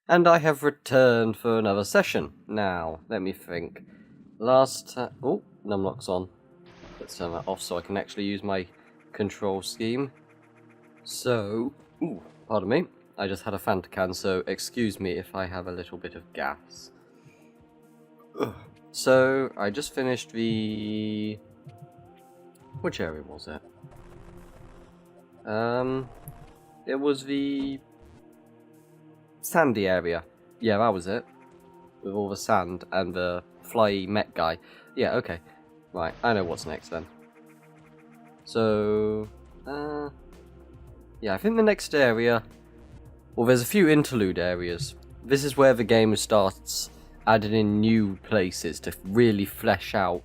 And I have returned for another session. Now, let me think. Oh, numlock's on. Let's turn that off so I can actually use my control scheme. So, pardon me. I just had a Fantacan, so excuse me if I have a little bit of gas. So, I just finished the... Which area was it? It was the... sandy area. Yeah, that was it. With all the sand and the fly mech guy. Yeah, okay. Right, I know what's next then. So... yeah, I think the next area... Well, there's a few interlude areas. This is where the game starts adding in new places to really flesh out.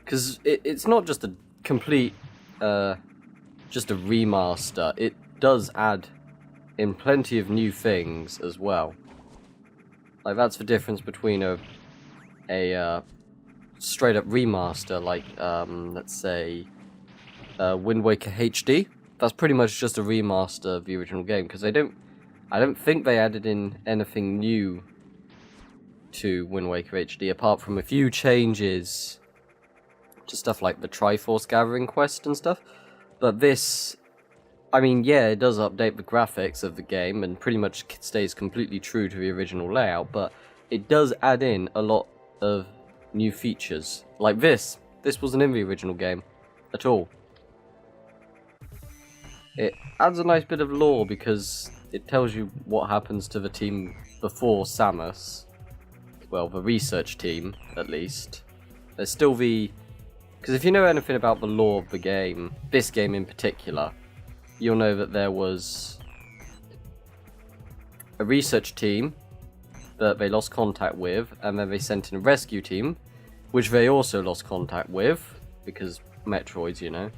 Because it's not just a complete... just a remaster. It does add in plenty of new things as well. Like, that's the difference between a straight up remaster, like, let's say, Wind Waker HD. That's pretty much just a remaster of the original game, because I don't think they added in anything new to Wind Waker HD, apart from a few changes to stuff like the Triforce Gathering Quest and stuff. But this, I mean, yeah, it does update the graphics of the game and pretty much stays completely true to the original layout, but it does add in a lot of new features. Like this wasn't in the original game at all. It adds a nice bit of lore because it tells you what happens to the team before Samus. Well, the research team, at least. There's still the... Because if you know anything about the lore of the game, this game in particular, you'll know that there was a research team that they lost contact with, and then they sent in a rescue team, which they also lost contact with, because Metroids, you know.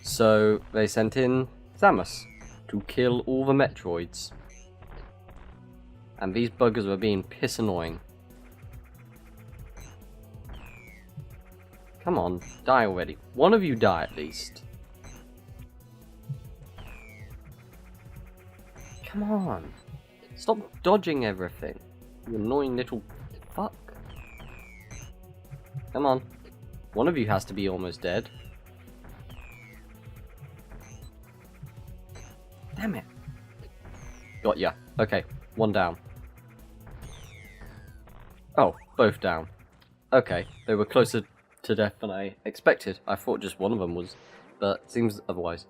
So they sent in Samus to kill all the Metroids. And these buggers were being piss annoying. Come on, die already. One of you die at least. Come on. Stop dodging everything. You annoying little fuck. Come on. One of you has to be almost dead. Damn it. Got ya. Okay, one down. Oh, both down. Okay, they were closer to death than I expected. I thought just one of them was, but it seems otherwise.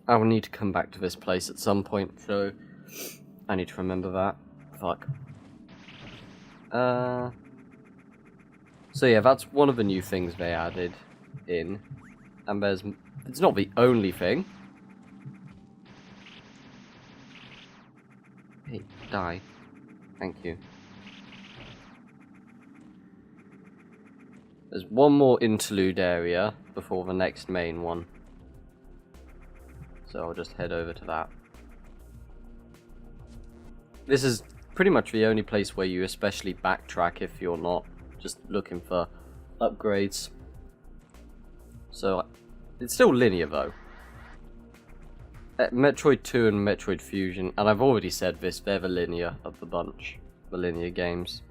I will need to come back to this place at some point, so I need to remember that. Fuck. So yeah, that's one of the new things they added in, and it's not the only thing. Hey, die. Thank you. There's one more interlude area before the next main one. So I'll just head over to that. This is pretty much the only place where you especially backtrack if you're not just looking for upgrades. So it's still linear though. Metroid 2 and Metroid Fusion, and I've already said this, they're the linear of the bunch. The linear games.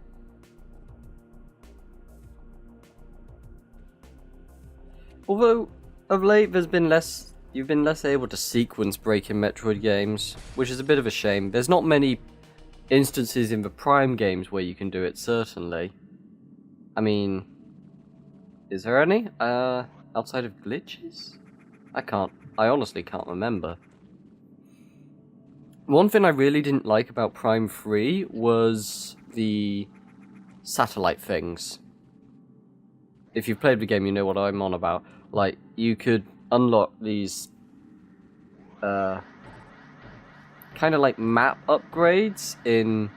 Although, of late, you've been less able to sequence break in Metroid games, which is a bit of a shame. There's not many instances in the Prime games where you can do it, certainly. I mean, is there any? Outside of glitches? I honestly can't remember. One thing I really didn't like about Prime 3 was the satellite things. If you've played the game, you know what I'm on about. Like, you could unlock these kind of like map upgrades in...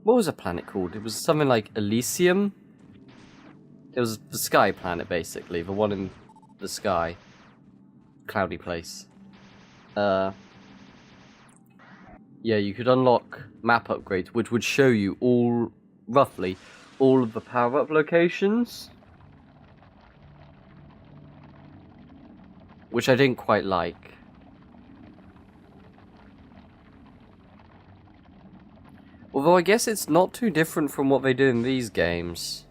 What was the planet called? It was something like Elysium? It was the sky planet, basically. The one in the sky. Cloudy place. Yeah, you could unlock map upgrades, which would show you roughly, all of the power-up locations. Which I didn't quite like. Although I guess it's not too different from what they do in these games.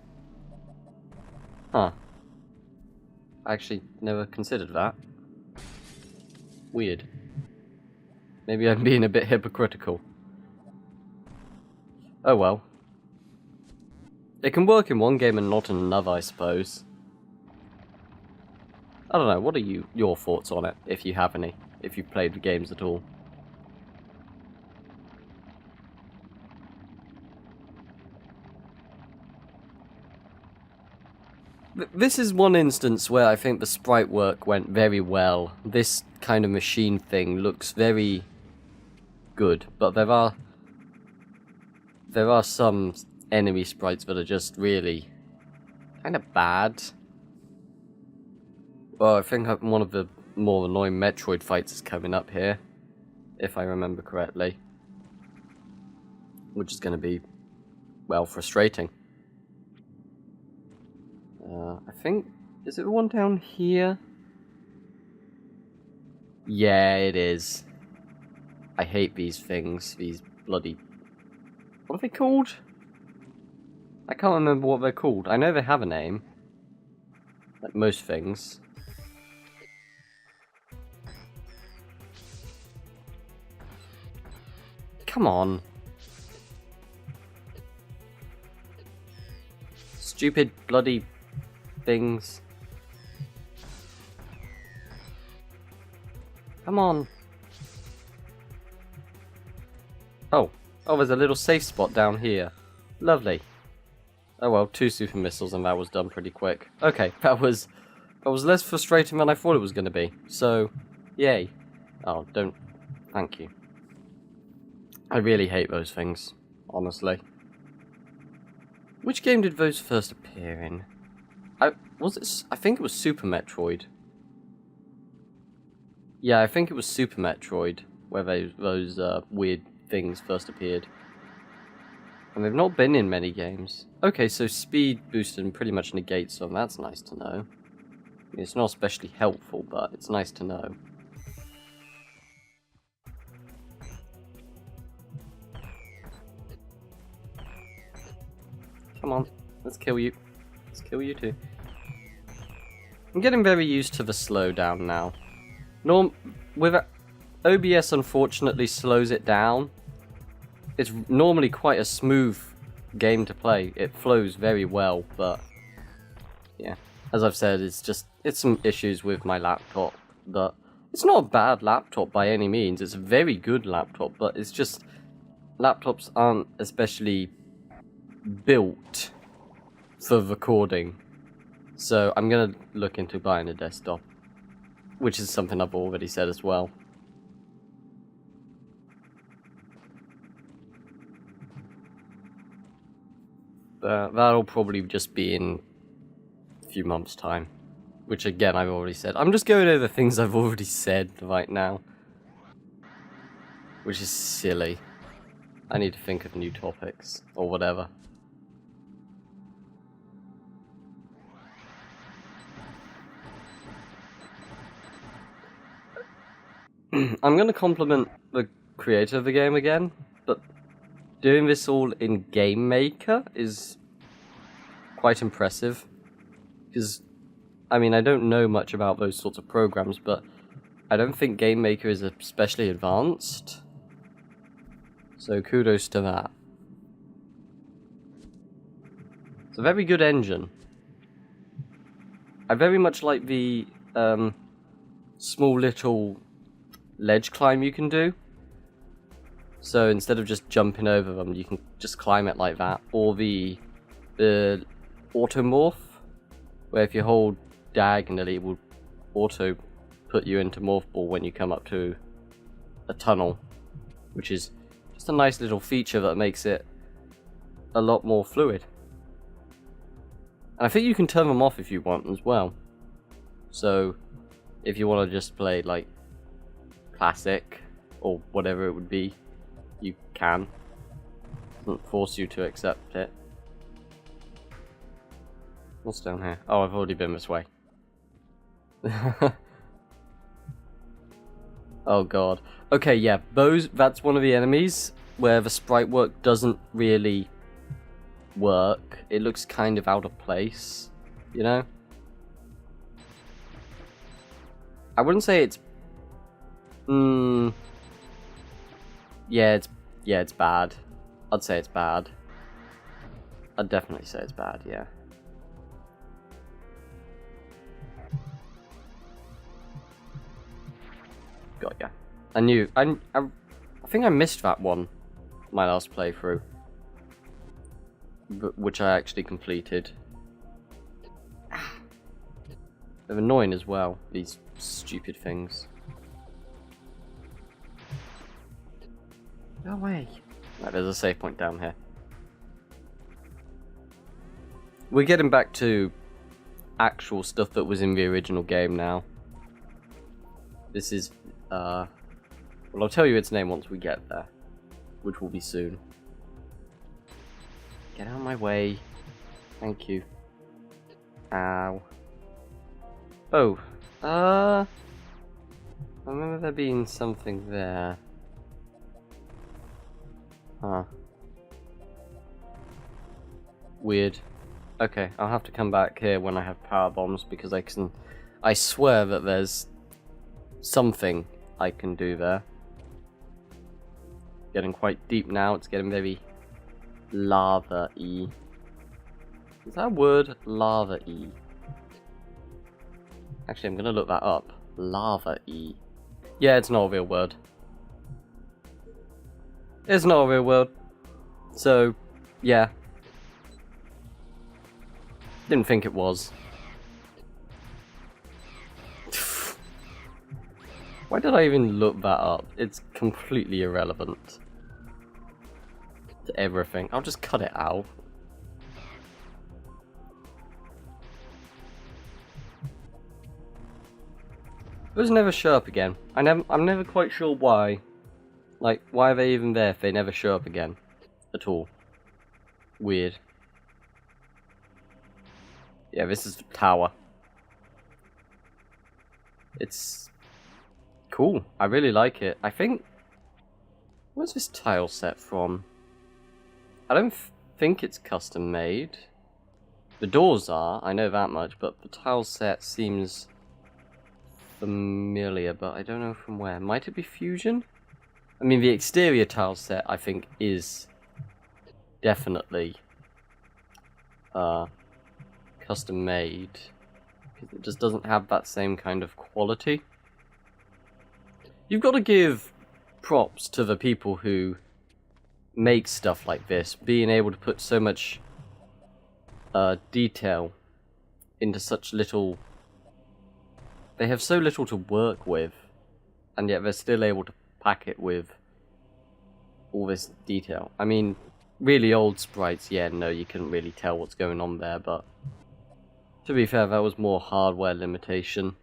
Huh. I actually never considered that. Weird. Maybe I'm being a bit hypocritical. Oh well. It can work in one game and not in another, I suppose. I don't know, what are your thoughts on it, if you have any? If you've played the games at all? This is one instance where I think the sprite work went very well. This kind of machine thing looks very good, but there are some enemy sprites that are just really kind of bad. Well, I think one of the more annoying Metroid fights is coming up here, if I remember correctly. Which is going to be, well, frustrating. I think, is it the one down here? Yeah, it is. I hate these things, these bloody... What are they called? I can't remember what they're called. I know they have a name. Like most things. Come on. Stupid bloody things. Come on. Oh, there's a little safe spot down here. Lovely. Oh well, 2 super missiles and that was done pretty quick. Okay, that was less frustrating than I thought it was going to be. So, yay. Oh, don't. Thank you. I really hate those things, honestly. Which game did those first appear in? I think it was Super Metroid. Yeah, I think it was Super Metroid where those weird things first appeared. And they've not been in many games. Okay, so speed boosting pretty much negates them. That's nice to know. I mean, it's not especially helpful, but it's nice to know. Come on, let's kill you. Let's kill you too. I'm getting very used to the slowdown now. OBS unfortunately slows it down. It's normally quite a smooth game to play. It flows very well, but yeah, as I've said, it's some issues with my laptop. But it's not a bad laptop by any means. It's a very good laptop, but it's just laptops aren't especially built for recording. So I'm gonna look into buying a desktop, which is something I've already said as well. That'll probably just be in a few months' time. Which again, I've already said. I'm just going over things I've already said right now. Which is silly. I need to think of new topics, or whatever. I'm going to compliment the creator of the game again, but doing this all in Game Maker is quite impressive. Because, I mean, I don't know much about those sorts of programs, but I don't think Game Maker is especially advanced. So kudos to that. It's a very good engine. I very much like the small little ledge climb you can do. So instead of just jumping over them, you can just climb it like that. Or the automorph, where if you hold diagonally, it will auto put you into morph ball when you come up to a tunnel, which is just a nice little feature that makes it a lot more fluid. And I think you can turn them off if you want as well. So if you want to just play like classic or whatever it would be, you can. It doesn't force you to accept it. What's down here? Oh, I've already been this way. Oh god. Okay, yeah, that's one of the enemies. where the sprite work doesn't really work. It looks kind of out of place, you know? I wouldn't say it's... Yeah, it's bad. I'd say it's bad. I'd definitely say it's bad, yeah. Got ya. I think I missed that one, my last playthrough. Which I actually completed. They're annoying as well, these stupid things. Go away. Right, there's a save point down here. We're getting back to actual stuff that was in the original game now. This is, well, I'll tell you its name once we get there, which will be soon. Get out of my way. Thank you. Ow. Oh, I remember there being something there. Huh. Weird. Okay, I'll have to come back here when I have power bombs because I swear that there's something I can do there. Getting quite deep now, it's getting very lava-y. Is that a word? Lava-y. Actually, I'm gonna look that up. Lava-y. Yeah, it's not a real word. It's not a real word. So, yeah. Didn't think it was. Why did I even look that up? It's completely irrelevant to everything. I'll just cut it out. Those never show up again. I'm never quite sure why. Like, why are they even there if they never show up again? At all. Weird. Yeah, this is the tower. It's cool. I really like it. I think... Where's this tile set from? I don't think it's custom made. The doors are, I know that much, but the tile set seems familiar, but I don't know from where. Might it be Fusion? I mean, the exterior tile set, I think, is definitely custom made. It just doesn't have that same kind of quality. You've got to give props to the people who make stuff like this, being able to put so much detail into such little... They have so little to work with, and yet they're still able to pack it with all this detail. I mean, really old sprites, yeah, no, you couldn't really tell what's going on there, but to be fair, that was more hardware limitation.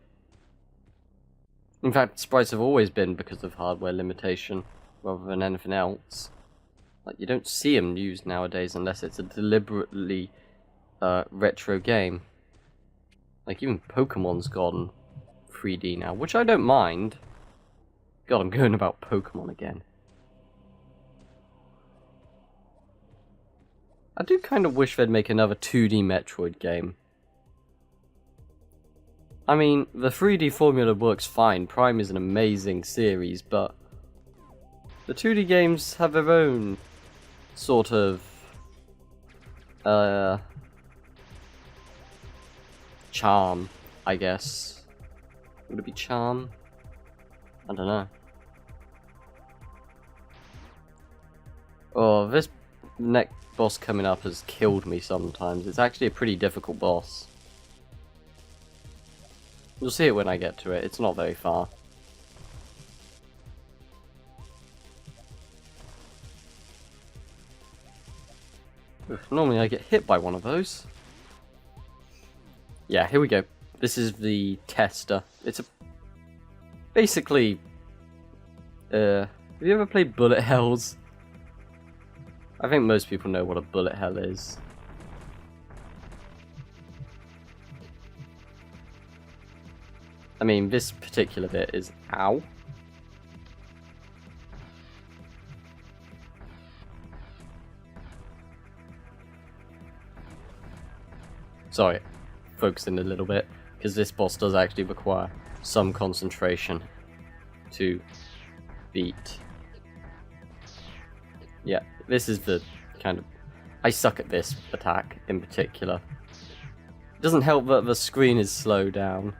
In fact, sprites have always been because of hardware limitation, rather than anything else. Like, you don't see them used nowadays unless it's a deliberately retro game. Like, even Pokemon's gone 3D now, which I don't mind. God, I'm going about Pokemon again. I do kind of wish they'd make another 2D Metroid game. I mean, the 3D formula works fine, Prime is an amazing series, but the 2D games have their own sort of charm, I guess. Would it be charm? I don't know. Oh, this next boss coming up has killed me sometimes. It's actually a pretty difficult boss. You'll see it when I get to it. It's not very far. Oof, normally I get hit by one of those. Yeah, here we go. This is the tester. It's a... Basically... have you ever played bullet hells? I think most people know what a bullet hell is. I mean, this particular bit is... Ow. Sorry, focusing a little bit, because this boss does actually require some concentration to beat. Yeah, this is the kind of... I suck at this attack in particular. It doesn't help that the screen is slowed down.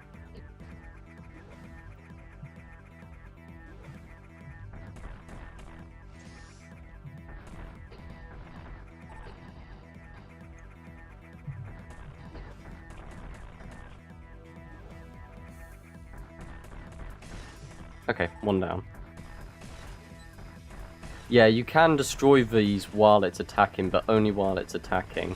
Okay, one down. Yeah, you can destroy these while it's attacking, but only while it's attacking.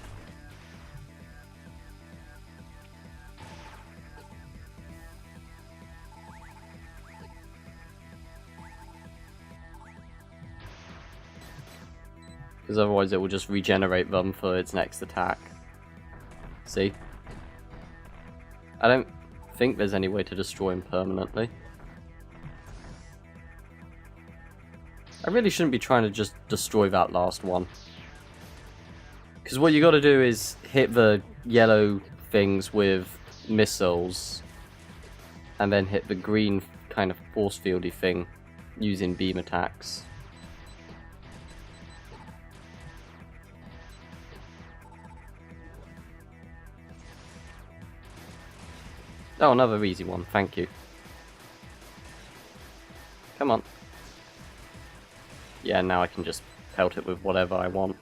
Because otherwise it will just regenerate them for its next attack. See? I don't think there's any way to destroy him permanently. I really shouldn't be trying to just destroy that last one. Because what you gotta do is hit the yellow things with missiles, and then hit the green kind of force fieldy thing using beam attacks. Oh, another easy one, thank you. Come on. Yeah, now I can just pelt it with whatever I want.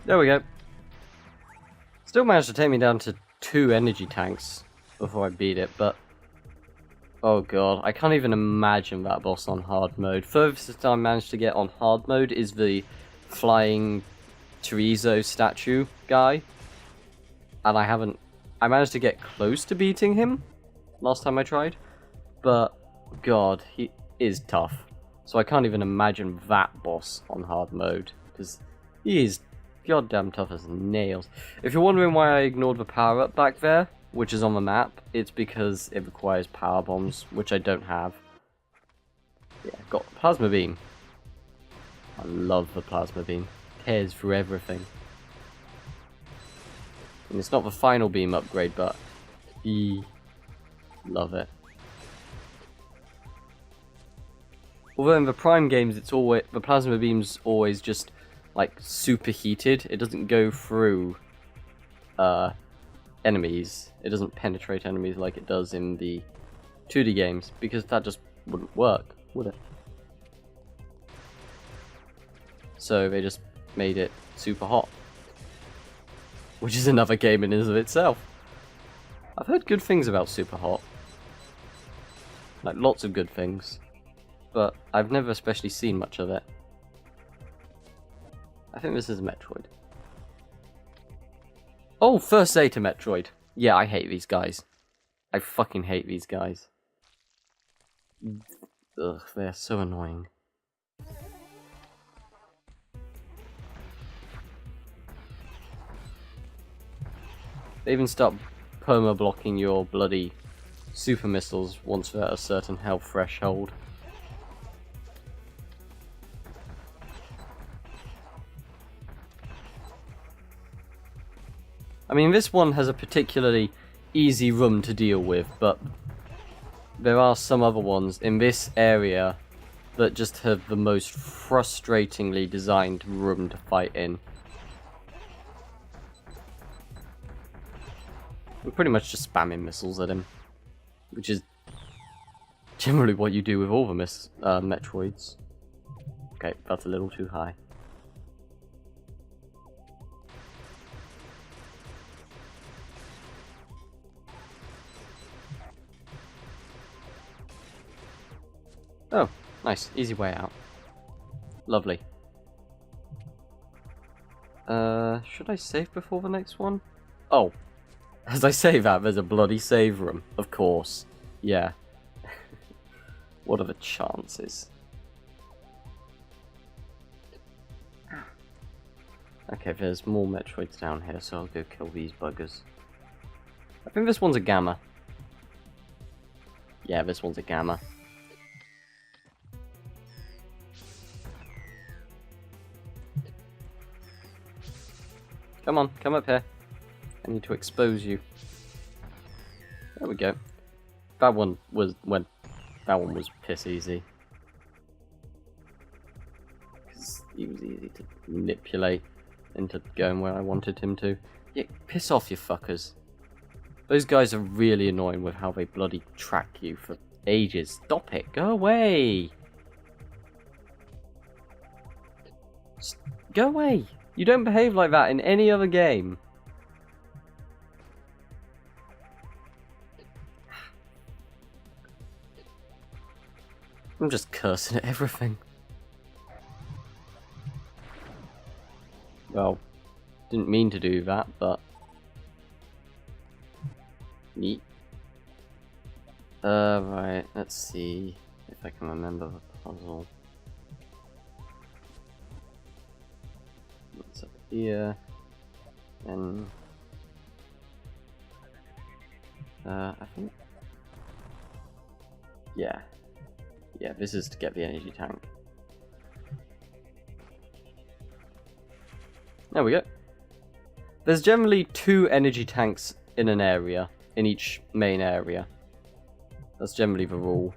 There we go. Still managed to take me down to 2 energy tanks before I beat it, but oh god, I can't even imagine that boss on hard mode. Furthest I managed to get on hard mode is the flying Chorizo statue guy, and I managed to get close to beating him last time I tried, but god, he is tough. So I can't even imagine that boss on hard mode, because he is goddamn tough as nails. If you're wondering why I ignored the power up back there, which is on the map, it's because it requires power bombs, which I don't have. Yeah, got plasma beam. I love the plasma beam. Tears through everything. And it's not the final beam upgrade, but love it. Although in the Prime games, it's always the plasma beam's always just like superheated. It doesn't go through enemies. It doesn't penetrate enemies like it does in the 2D games, because that just wouldn't work, would it? So they just made it super hot, which is another game in and of itself. I've heard good things about super hot, like lots of good things, but I've never especially seen much of it. I think this is a Metroid. Oh, first Zeta Metroid. Yeah, I hate these guys. I fucking hate these guys. Ugh, they're so annoying. They even start perma-blocking your bloody super missiles once they're at a certain health threshold. I mean, this one has a particularly easy room to deal with, but there are some other ones in this area that just have the most frustratingly designed room to fight in. We're pretty much just spamming missiles at him, which is generally what you do with all the Metroids. Okay, that's a little too high. Oh, nice. Easy way out. Lovely. Should I save before the next one? Oh, as I say that, there's a bloody save room. Of course. Yeah. What are the chances? Okay, there's more Metroids down here, so I'll go kill these buggers. I think this one's a gamma. Yeah, this one's a gamma. Come on, come up here. I need to expose you. There we go. That one was piss easy. Because he was easy to manipulate into going where I wanted him to. Yeah, piss off, you fuckers. Those guys are really annoying with how they bloody track you for ages. Stop it, go away! Just go away! You don't behave like that in any other game. I'm just cursing at everything. Well, didn't mean to do that, but... Neat. Right, let's see if I can remember the puzzle. What's up here? And... I think... Yeah. Yeah, this is to get the energy tank. There we go. There's generally 2 energy tanks in an area, in each main area. That's generally the rule.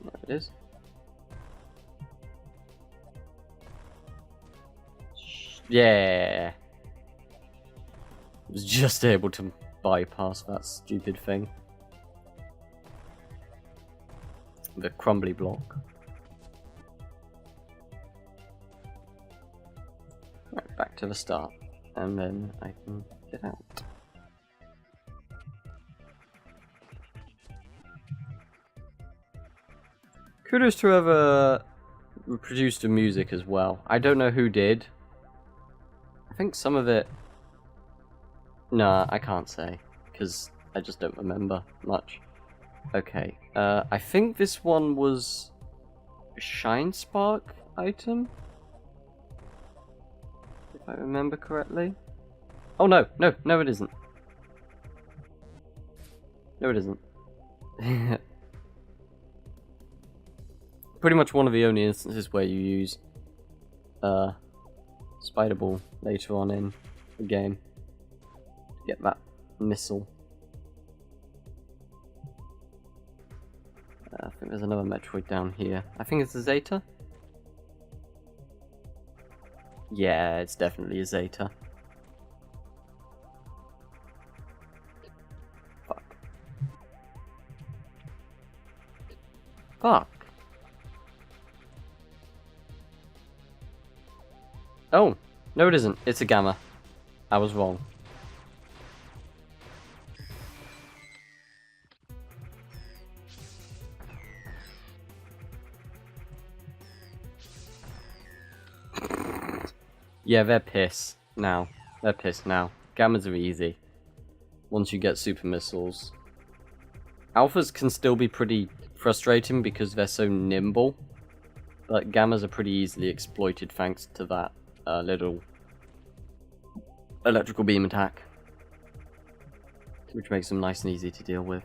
There it is. Yeah! I was just able to bypass that stupid thing. The crumbly block. Right, back to the start. And then I can get out. Kudos to whoever produced the music as well. I don't know who did. I think some of it... Nah, I can't say, because I just don't remember much. Okay, I think this one was a Shine Spark item? If I remember correctly. Oh no, no, no it isn't. No it isn't. Pretty much one of the only instances where you use Spider Ball later on in the game. Get that missile. I think there's another Metroid down here. I think it's a Zeta. Yeah, it's definitely a Zeta. Fuck. Fuck. Oh, no it isn't. It's a Gamma. I was wrong. Yeah, they're piss now. They're pissed now. Gammas are easy. Once you get super missiles. Alphas can still be pretty frustrating because they're so nimble. But gammas are pretty easily exploited thanks to that little electrical beam attack. Which makes them nice and easy to deal with.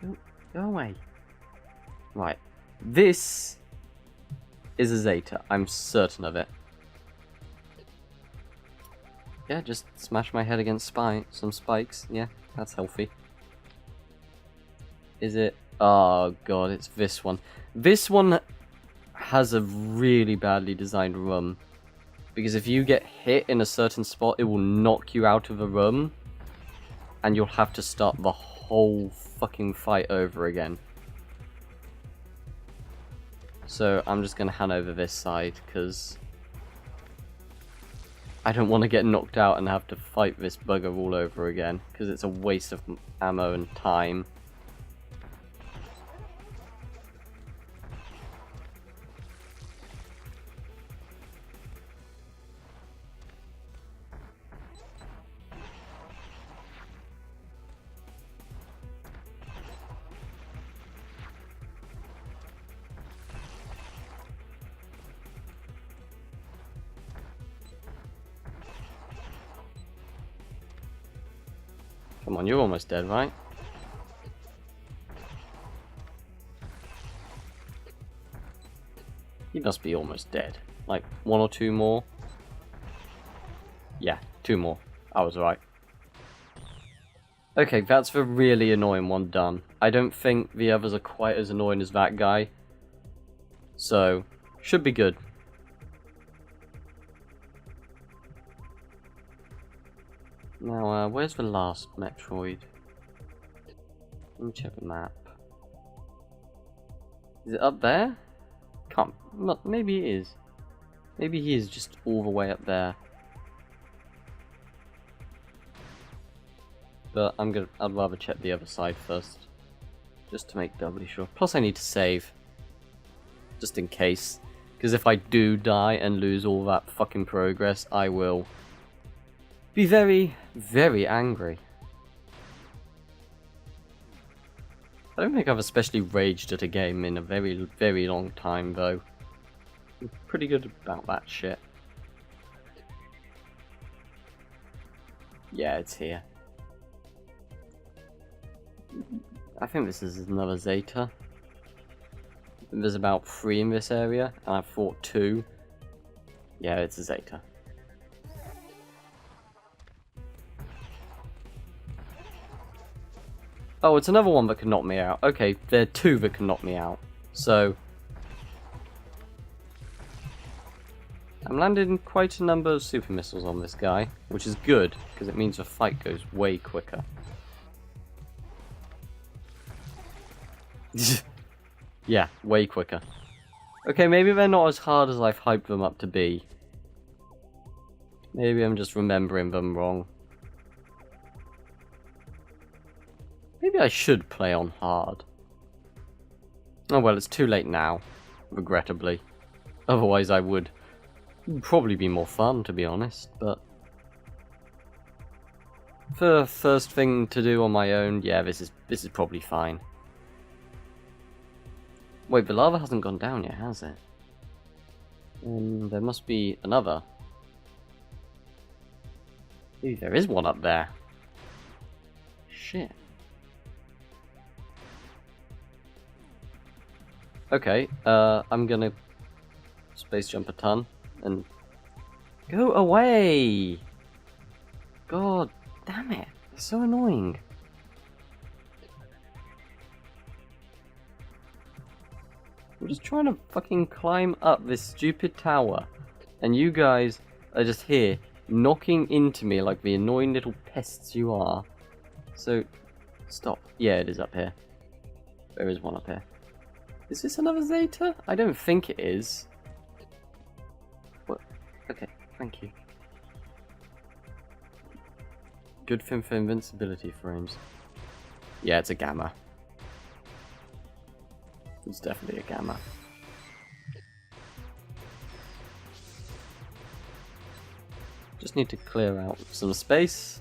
Go away. Right. This is a Zeta. I'm certain of it. Yeah, just smash my head against some spikes. Yeah, that's healthy. Is it? Oh god, it's this one. This one has a really badly designed room. Because if you get hit in a certain spot, it will knock you out of the room. And you'll have to start the whole fucking fight over again. So I'm just going to hand over this side, because I don't want to get knocked out and have to fight this bugger all over again, because it's a waste of ammo and time. Come on, you're almost dead, right? He must be almost dead. Like, 1 or 2 more? Yeah, 2 more. I was right. Okay, that's the really annoying one done. I don't think the others are quite as annoying as that guy. So, should be good. Now, where's the last Metroid? Let me check the map. Is it up there? Can't. Maybe it is. Maybe he is just all the way up there. But I'd rather check the other side first. Just to make doubly sure. Plus I need to save. Just in case. Because if I do die and lose all that fucking progress, I will be very, very angry. I don't think I've especially raged at a game in a very, very long time, though. I'm pretty good about that shit. Yeah, it's here. I think this is another Zeta. There's about 3 in this area, and I've fought 2. Yeah, it's a Zeta. Oh, it's another one that can knock me out. Okay, there are 2 that can knock me out. So, I'm landing quite a number of super missiles on this guy, which is good, because it means the fight goes way quicker. Yeah, way quicker. Okay, maybe they're not as hard as I've hyped them up to be. Maybe I'm just remembering them wrong. Maybe I should play on hard. Oh well, it's too late now, regrettably. Otherwise I would probably be more fun, to be honest, but for the first thing to do on my own, yeah, this is probably fine. Wait, the lava hasn't gone down yet, has it? There must be another. Ooh, there is one up there. Shit. Okay, I'm gonna space jump a ton and go away! God damn it, it's so annoying. I'm just trying to fucking climb up this stupid tower, and you guys are just here knocking into me like the annoying little pests you are. So, stop. Yeah, it is up here. There is one up here. Is this another Zeta? I don't think it is. What? Okay, thank you. Good thing for invincibility frames. Yeah, it's a gamma. It's definitely a gamma. Just need to clear out some space.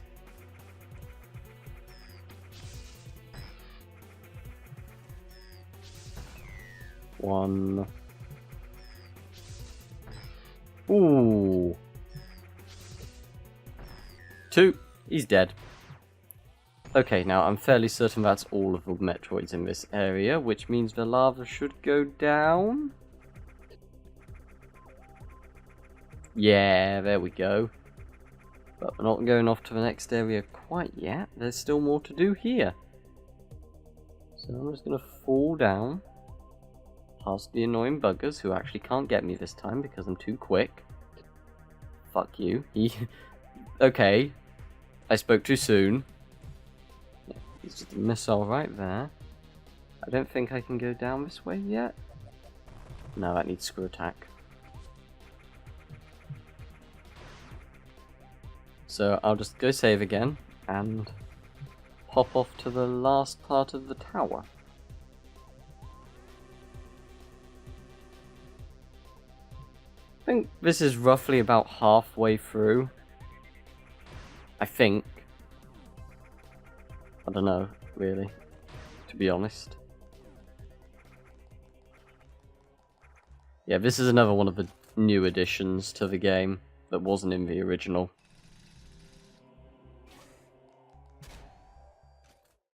One. Ooh. 2. He's dead. Okay, now I'm fairly certain that's all of the Metroids in this area, which means the lava should go down. Yeah, there we go. But we're not going off to the next area quite yet. There's still more to do here. So I'm just going to fall down past the annoying buggers who actually can't get me this time because I'm too quick. Fuck you. Okay. I spoke too soon. It's just a missile right there. I don't think I can go down this way yet. No, that needs screw attack. So I'll just go save again and hop off to the last part of the tower. I think this is roughly about halfway through. I think. I don't know, really, to be honest. Yeah, this is another one of the new additions to the game that wasn't in the original.